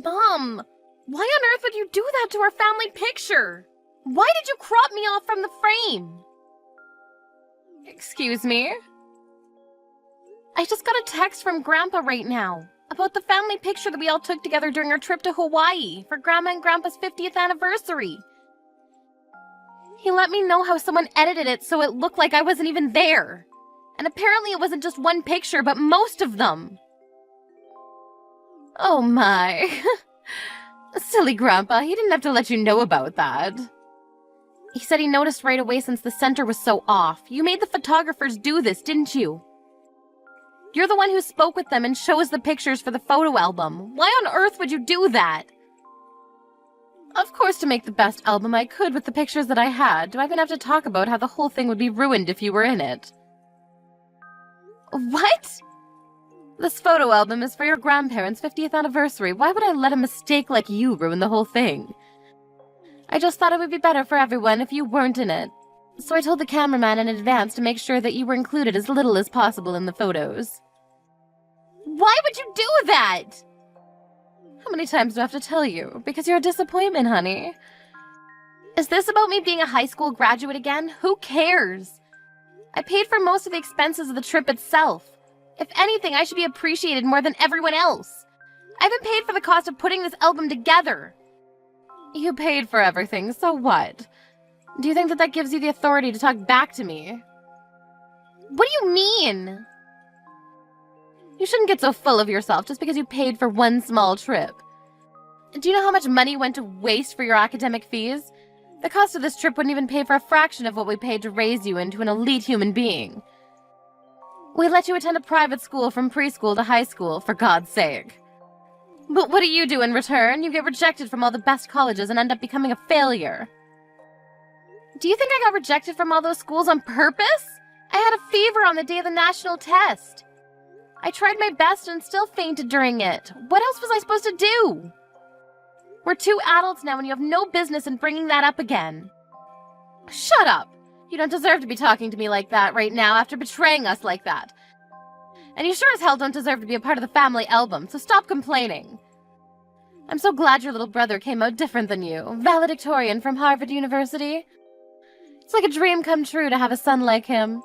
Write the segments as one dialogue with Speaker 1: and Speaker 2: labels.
Speaker 1: Mom, why on earth would you do that to our family picture? Why did you crop me off from the frame? Excuse me? I just got a text from Grandpa right now about the family picture that we all took together during our trip to Hawaii for Grandma and Grandpa's 50th anniversary. He let me know how someone edited it so it looked like I wasn't even there. And apparently it wasn't just one picture, but most of them. Oh my. Silly Grandpa, he didn't have to let you know about that. He said he noticed right away since the center was so off. You made the photographers do this, didn't you? You're the one who spoke with them and shows the pictures for the photo album. Why on earth would you do that? Of course, to make the best album I could with the pictures that I had. Do I even have to talk about how the whole thing would be ruined if you were in it? What? This photo album is for your grandparents' 50th anniversary. Why would I let a mistake like you ruin the whole thing? I just thought it would be better for everyone if you weren't in it. So I told the cameraman in advance to make sure that you were included as little as possible in the photos. Why would you do that? How many times do I have to tell you? Because you're a disappointment, honey. Is this about me being a high school graduate again? Who cares? I paid for most of the expenses of the trip itself. If anything, I should be appreciated more than everyone else. I haven't paid for the cost of putting this album together. You paid for everything, so what? Do you think that that gives you the authority to talk back to me? What do you mean? You shouldn't get so full of yourself just because you paid for one small trip. Do you know how much money went to waste for your academic fees? The cost of this trip wouldn't even pay for a fraction of what we paid to raise you into an elite human being. We let you attend a private school from preschool to high school, for God's sake. But what do you do in return? You get rejected from all the best colleges and end up becoming a failure. Do you think I got rejected from all those schools on purpose? I had a fever on the day of the national test. I tried my best and still fainted during it. What else was I supposed to do? We're 2 adults now and you have no business in bringing that up again. Shut up! You don't deserve to be talking to me like that right now after betraying us like that. And you sure as hell don't deserve to be a part of the family album, so stop complaining. I'm so glad your little brother came out different than you. Valedictorian from Harvard University. It's like a dream come true to have a son like him.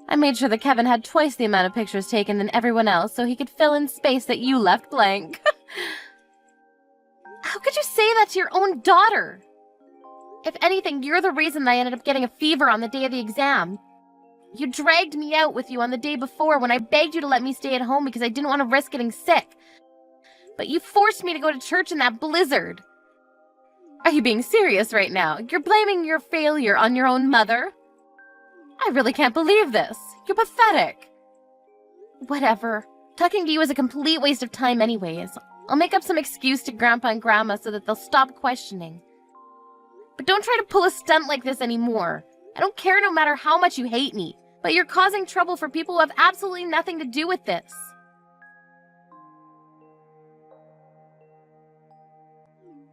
Speaker 1: I made sure that Kevin had twice the amount of pictures taken than everyone else so he could fill in space that you left blank. How could you say that to your own daughter? If anything, you're the reason that I ended up getting a fever on the day of the exam. You dragged me out with you on the day before when I begged you to let me stay at home because I didn't want to risk getting sick. But you forced me to go to church in that blizzard. Are you being serious right now? You're blaming your failure on your own mother? I really can't believe this. You're pathetic. Whatever. Talking to you is a complete waste of time anyways. I'll make up some excuse to Grandpa and Grandma so that they'll stop questioning. But don't try to pull a stunt like this anymore. I don't care no matter how much you hate me, but you're causing trouble for people who have absolutely nothing to do with this.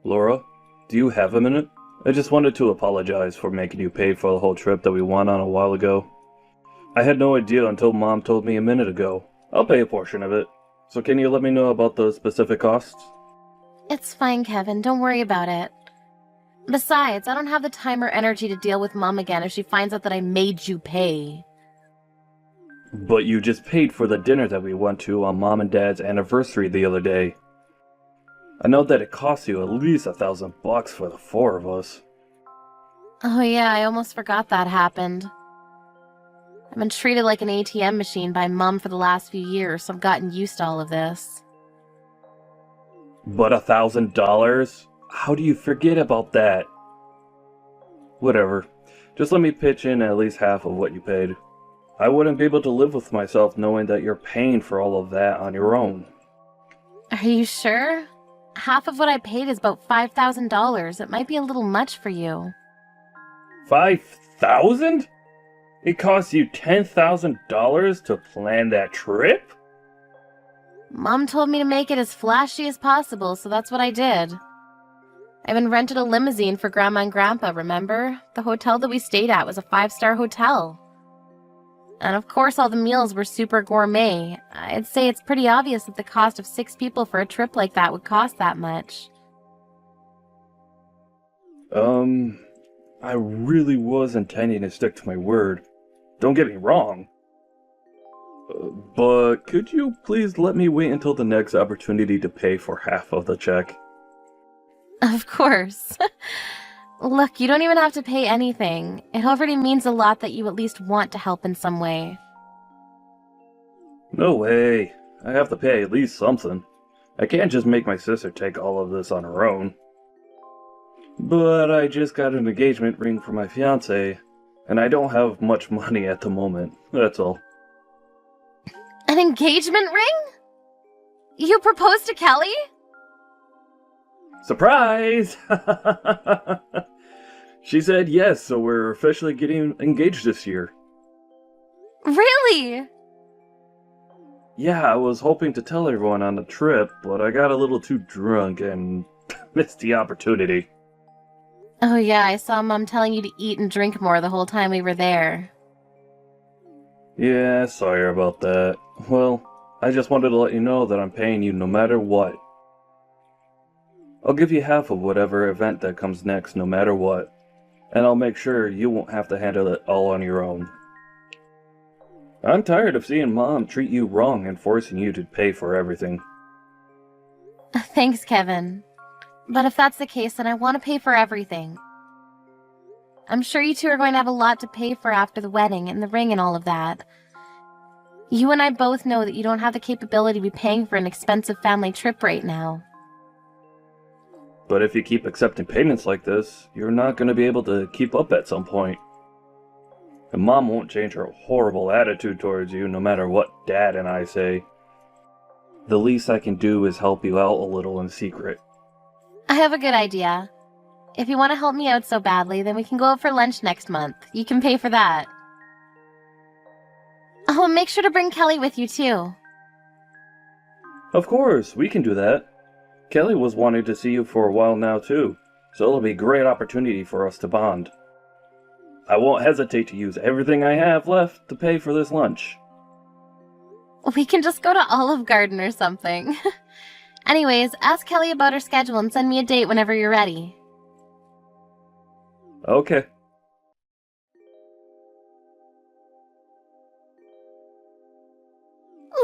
Speaker 2: Laura, do you have a minute? I just wanted to apologize for making you pay for the whole trip that we went on a while ago. I had no idea until Mom told me a minute ago. I'll pay a portion of it. So can you let me know about the specific costs?
Speaker 1: It's fine, Kevin. Don't worry about it. Besides, I don't have the time or energy to deal with Mom again if she finds out that I made you pay.
Speaker 2: But you just paid for the dinner that we went to on Mom and Dad's anniversary the other day. I know that it cost you at least $1,000 for the 4 of us.
Speaker 1: Oh yeah, I almost forgot that happened. I've been treated like an ATM machine by Mom for the last few years, so I've gotten used to all of this.
Speaker 2: But $1,000? How do you forget about that? Whatever. Just let me pitch in at least half of what you paid. I wouldn't be able to live with myself knowing that you're paying for all of that on your own.
Speaker 1: Are you sure? Half of what I paid is about $5,000. It might be a little much for you.
Speaker 2: 5,000? It cost you $10,000 to plan that trip?
Speaker 1: Mom told me to make it as flashy as possible, so that's what I did. I even rented a limousine for Grandma and Grandpa, remember? The hotel that we stayed at was a 5-star hotel. And of course all the meals were super gourmet. I'd say it's pretty obvious that the cost of 6 people for a trip like that would cost that much.
Speaker 2: I really was intending to stick to my word. Don't get me wrong. But could you please let me wait until the next opportunity to pay for half of the check?
Speaker 1: Of course. Look, you don't even have to pay anything. It already means a lot that you at least want to help in some way.
Speaker 2: No way. I have to pay at least something. I can't just make my sister take all of this on her own. But I just got an engagement ring for my fiancé, and I don't have much money at the moment, that's all.
Speaker 1: An engagement ring? You proposed to Kelly?
Speaker 2: Surprise! She said yes, so we're officially getting engaged this year.
Speaker 1: Really?
Speaker 2: Yeah, I was hoping to tell everyone on the trip, but I got a little too drunk and missed the opportunity.
Speaker 1: Oh yeah, I saw Mom telling you to eat and drink more the whole time we were there.
Speaker 2: Yeah, sorry about that. Well, I just wanted to let you know that I'm paying you no matter what. I'll give you half of whatever event that comes next, no matter what. And I'll make sure you won't have to handle it all on your own. I'm tired of seeing Mom treat you wrong and forcing you to pay for everything.
Speaker 1: Thanks, Kevin. But if that's the case, then I want to pay for everything. I'm sure you two are going to have a lot to pay for after the wedding and the ring and all of that. You and I both know that you don't have the capability to be paying for an expensive family trip right now.
Speaker 2: But if you keep accepting payments like this, you're not going to be able to keep up at some point. And Mom won't change her horrible attitude towards you no matter what Dad and I say. The least I can do is help you out a little in secret.
Speaker 1: I have a good idea. If you want to help me out so badly, then we can go out for lunch next month. You can pay for that. Oh, and make sure to bring Kelly with you, too.
Speaker 2: Of course, we can do that. Kelly was wanting to see you for a while now, too, so it'll be a great opportunity for us to bond. I won't hesitate to use everything I have left to pay for this lunch.
Speaker 1: We can just go to Olive Garden or something. Anyways, ask Kelly about her schedule and send me a date whenever you're ready.
Speaker 2: Okay.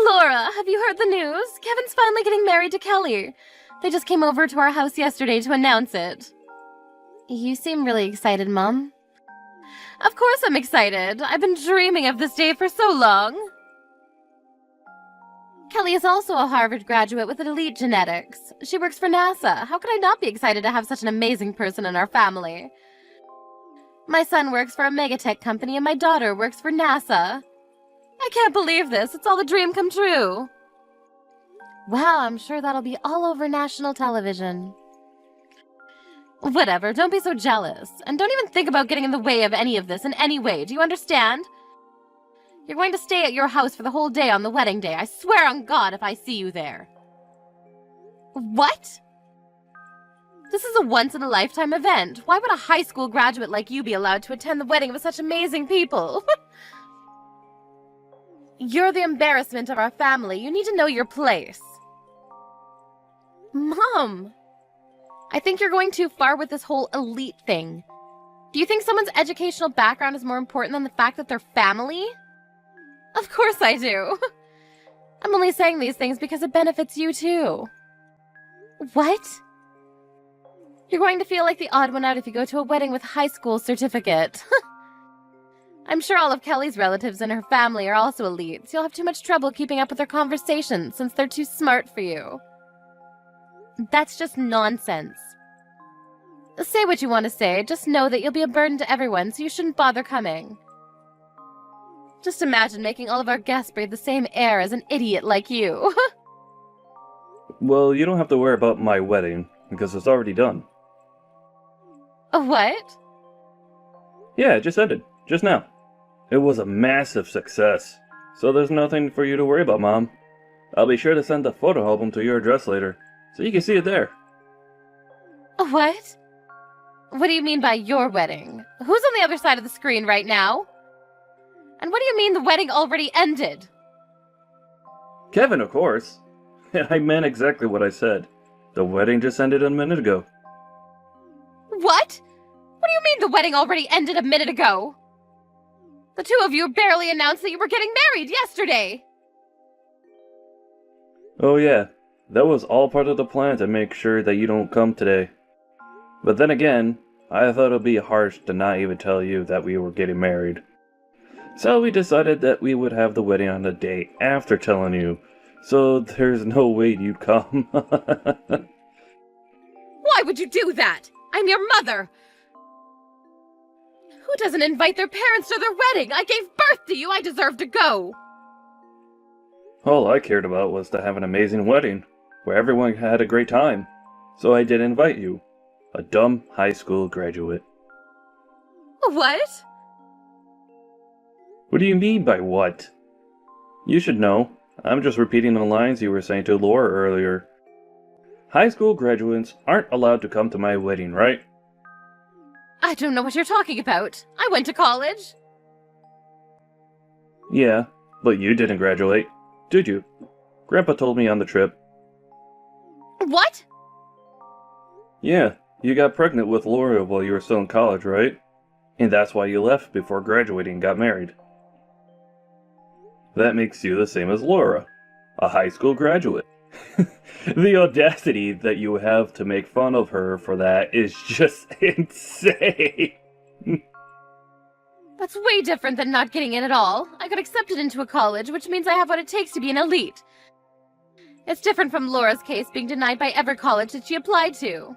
Speaker 1: Laura, have you heard the news? Kevin's finally getting married to Kelly. They just came over to our house yesterday to announce it. You seem really excited, Mom. Of course I'm excited. I've been dreaming of this day for so long. Kelly is also a Harvard graduate with elite genetics. She works for NASA. How could I not be excited to have such an amazing person in our family? My son works for a megatech company and my daughter works for NASA. I can't believe this. It's all a dream come true. Wow, I'm sure that'll be all over national television. Whatever, don't be so jealous. And don't even think about getting in the way of any of this in any way. Do you understand? You're going to stay at your house for the whole day on the wedding day. I swear on God if I see you there. What? This is a once-in-a-lifetime event. Why would a high school graduate like you be allowed to attend the wedding of such amazing people? You're the embarrassment of our family. You need to know your place. Mom! I think you're going too far with this whole elite thing. Do you think someone's educational background is more important than the fact that they're family? Of course I do. I'm only saying these things because it benefits you too. What? You're going to feel like the odd one out if you go to a wedding with a high school certificate. I'm sure all of Kelly's relatives and her family are also elite, so you'll have too much trouble keeping up with their conversations since they're too smart for you. That's just nonsense. Say what you want to say, just know that you'll be a burden to everyone, so you shouldn't bother coming. Just imagine making all of our guests breathe the same air as an idiot like you.
Speaker 2: Well, you don't have to worry about my wedding, because it's already done.
Speaker 1: What?
Speaker 2: Yeah, it just ended. Just now. It was a massive success. So there's nothing for you to worry about, Mom. I'll be sure to send the photo album to your address later, so you can see it there.
Speaker 1: What? What do you mean by your wedding? Who's on the other side of the screen right now? And what do you mean the wedding already ended?
Speaker 2: Kevin, of course. And I meant exactly what I said. The wedding just ended a minute ago.
Speaker 1: What? What do you mean the wedding already ended a minute ago? The two of you barely announced that you were getting married yesterday!
Speaker 2: Oh yeah, that was all part of the plan to make sure that you don't come today. But then again, I thought it would be harsh to not even tell you that we were getting married. So we decided that we would have the wedding on the day after telling you, so there's no way you'd come.
Speaker 1: Why would you do that? I'm your mother! Who doesn't invite their parents to their wedding? I gave birth to you, I deserve to go!
Speaker 2: All I cared about was to have an amazing wedding, where everyone had a great time. So I did invite you, a dumb high school graduate.
Speaker 1: What?
Speaker 2: What do you mean by what? You should know. I'm just repeating the lines you were saying to Laura earlier. High school graduates aren't allowed to come to my wedding, right?
Speaker 1: I don't know what you're talking about. I went to college.
Speaker 2: Yeah, but you didn't graduate, did you? Grandpa told me on the trip.
Speaker 1: What?
Speaker 2: Yeah, you got pregnant with Laura while you were still in college, right? And that's why you left before graduating and got married. That makes you the same as Laura, a high school graduate. The audacity that you have to make fun of her for that is just insane.
Speaker 1: That's way different than not getting in at all. I got accepted into a college, which means I have what it takes to be an elite. It's different from Laura's case being denied by every college that she applied to.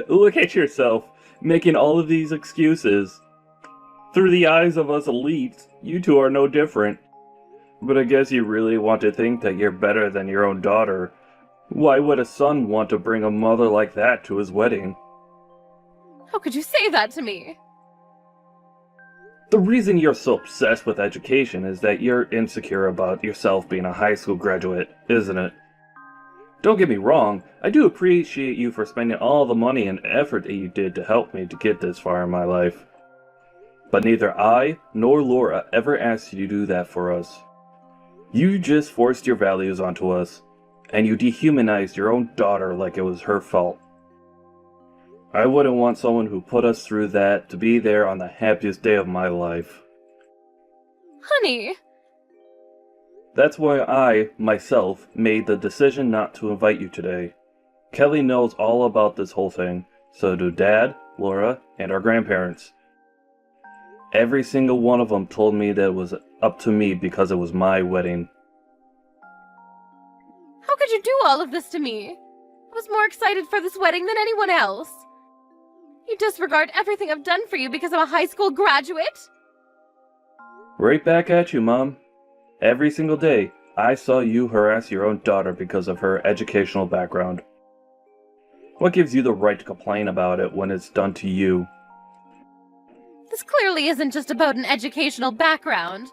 Speaker 2: Look at yourself, making all of these excuses. Through the eyes of us elites, you two are no different. But I guess you really want to think that you're better than your own daughter. Why would a son want to bring a mother like that to his wedding?
Speaker 1: How could you say that to me?
Speaker 2: The reason you're so obsessed with education is that you're insecure about yourself being a high school graduate, isn't it? Don't get me wrong, I do appreciate you for spending all the money and effort that you did to help me to get this far in my life. But neither I nor Laura ever asked you to do that for us. You just forced your values onto us, and you dehumanized your own daughter like it was her fault. I wouldn't want someone who put us through that to be there on the happiest day of my life.
Speaker 1: Honey!
Speaker 2: That's why I, myself, made the decision not to invite you today. Kelly knows all about this whole thing, so do Dad, Laura, and our grandparents. Every single one of them told me that it was up to me because it was my wedding.
Speaker 1: How could you do all of this to me? I was more excited for this wedding than anyone else. You disregard everything I've done for you because I'm a high school graduate?
Speaker 2: Right back at you, Mom. Every single day, I saw you harass your own daughter because of her educational background. What gives you the right to complain about it when it's done to you?
Speaker 1: This clearly isn't just about an educational background.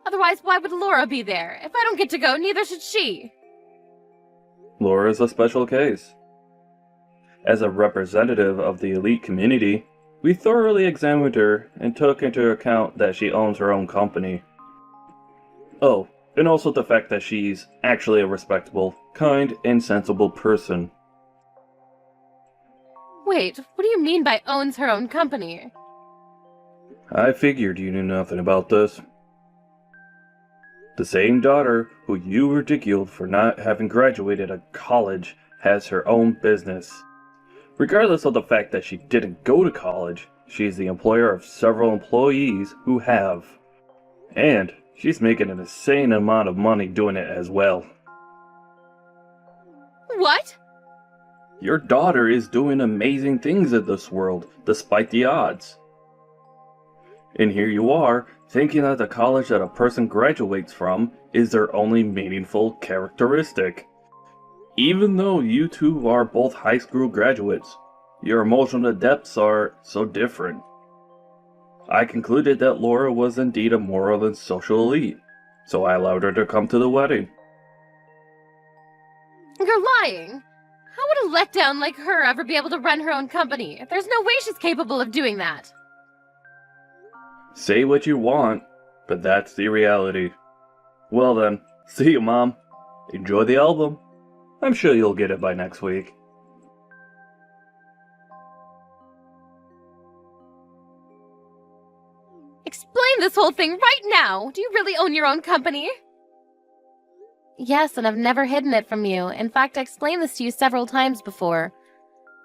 Speaker 1: Otherwise, why would Laura be there? If I don't get to go, neither should she.
Speaker 2: Laura's a special case. As a representative of the elite community, we thoroughly examined her and took into account that she owns her own company. Oh, and also the fact that she's actually a respectable, kind, and sensible person.
Speaker 1: Wait, what do you mean by owns her own company?
Speaker 2: I figured you knew nothing about this. The same daughter who you ridiculed for not having graduated a college has her own business. Regardless of the fact that she didn't go to college, she's the employer of several employees who have. And she's making an insane amount of money doing it as well.
Speaker 1: What?
Speaker 2: Your daughter is doing amazing things in this world, despite the odds. And here you are, thinking that the college that a person graduates from is their only meaningful characteristic. Even though you two are both high school graduates, your emotional depths are so different. I concluded that Laura was indeed a moral and social elite, so I allowed her to come to the wedding.
Speaker 1: You're lying. How would a letdown like her ever be able to run her own company? There's no way she's capable of doing that.
Speaker 2: Say what you want, but that's the reality. Well then, see you, Mom. Enjoy the album. I'm sure you'll get it by next week.
Speaker 1: Explain this whole thing right now! Do you really own your own company? Yes, and I've never hidden it from you. In fact, I explained this to you several times before.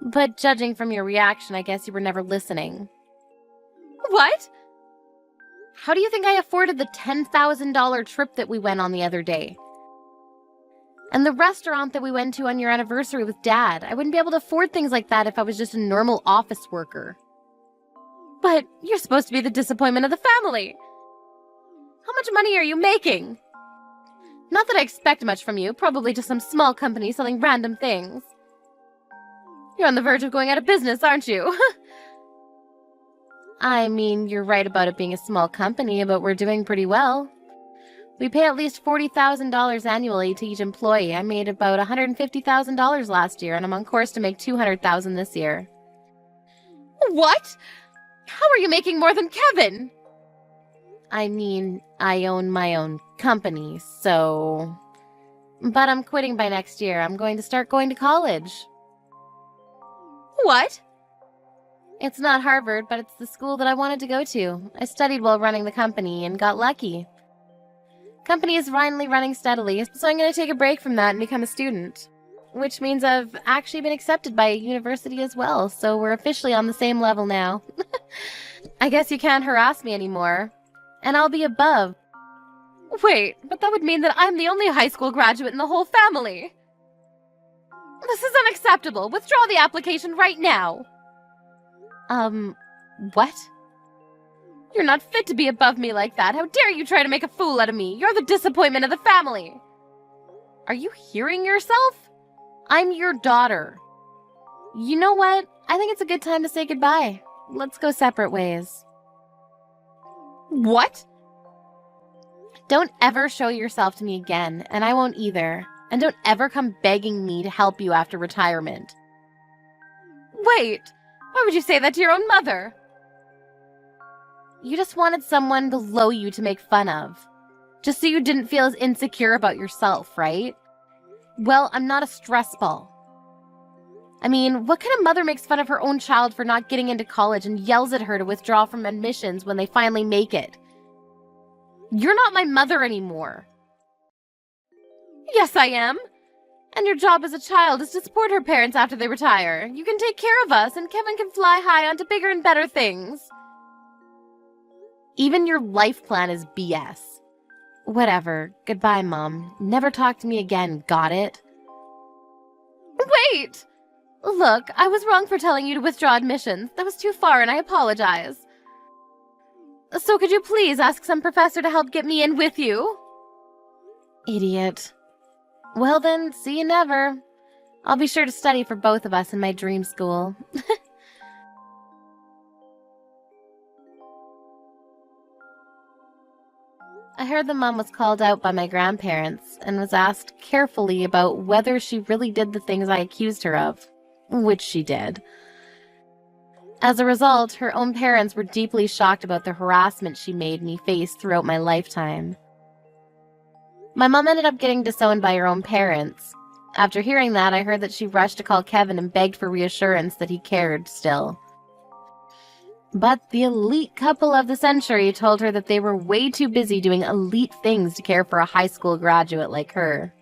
Speaker 1: But judging from your reaction, I guess you were never listening. What? How do you think I afforded the $10,000 trip that we went on the other day? And the restaurant that we went to on your anniversary with Dad? I wouldn't be able to afford things like that if I was just a normal office worker. But you're supposed to be the disappointment of the family. How much money are you making? Not that I expect much from you, probably just some small company selling random things. You're on the verge of going out of business, aren't you? I mean, you're right about it being a small company, but we're doing pretty well. We pay at least $40,000 annually to each employee. I made about $150,000 last year, and I'm on course to make $200,000 this year. What? How are you making more than Kevin? I mean, I own my own company, so... But I'm quitting by next year. I'm going to start going to college. What? It's not Harvard, but it's the school that I wanted to go to. I studied while running the company and got lucky. Company is finally running steadily, so I'm going to take a break from that and become a student. Which means I've actually been accepted by a university as well, so we're officially on the same level now. I guess you can't harass me anymore. And I'll be above. Wait, but that would mean that I'm the only high school graduate in the whole family. This is unacceptable. Withdraw the application right now. What? You're not fit to be above me like that. How dare you try to make a fool out of me? You're the disappointment of the family. Are you hearing yourself? I'm your daughter. You know what? I think it's a good time to say goodbye. Let's go separate ways. What? Don't ever show yourself to me again, and I won't either. And don't ever come begging me to help you after retirement. Wait! Why would you say that to your own mother? You just wanted someone below you to make fun of. Just so you didn't feel as insecure about yourself, right? Well, I'm not a stress ball. I mean, what kind of mother makes fun of her own child for not getting into college and yells at her to withdraw from admissions when they finally make it? You're not my mother anymore. Yes, I am. And your job as a child is to support her parents after they retire. You can take care of us, and Kevin can fly high onto bigger and better things. Even your life plan is BS. Whatever. Goodbye, Mom. Never talk to me again, got it? Wait! Look, I was wrong for telling you to withdraw admissions. That was too far, and I apologize. So could you please ask some professor to help get me in with you? Idiot. Well then, see you never. I'll be sure to study for both of us in my dream school. I heard the mom was called out by my grandparents and was asked carefully about whether she really did the things I accused her of, which she did. As a result, her own parents were deeply shocked about the harassment she made me face throughout my lifetime. My mom ended up getting disowned by her own parents. After hearing that, I heard that she rushed to call Kevin and begged for reassurance that he cared still. But the elite couple of the century told her that they were way too busy doing elite things to care for a high school graduate like her.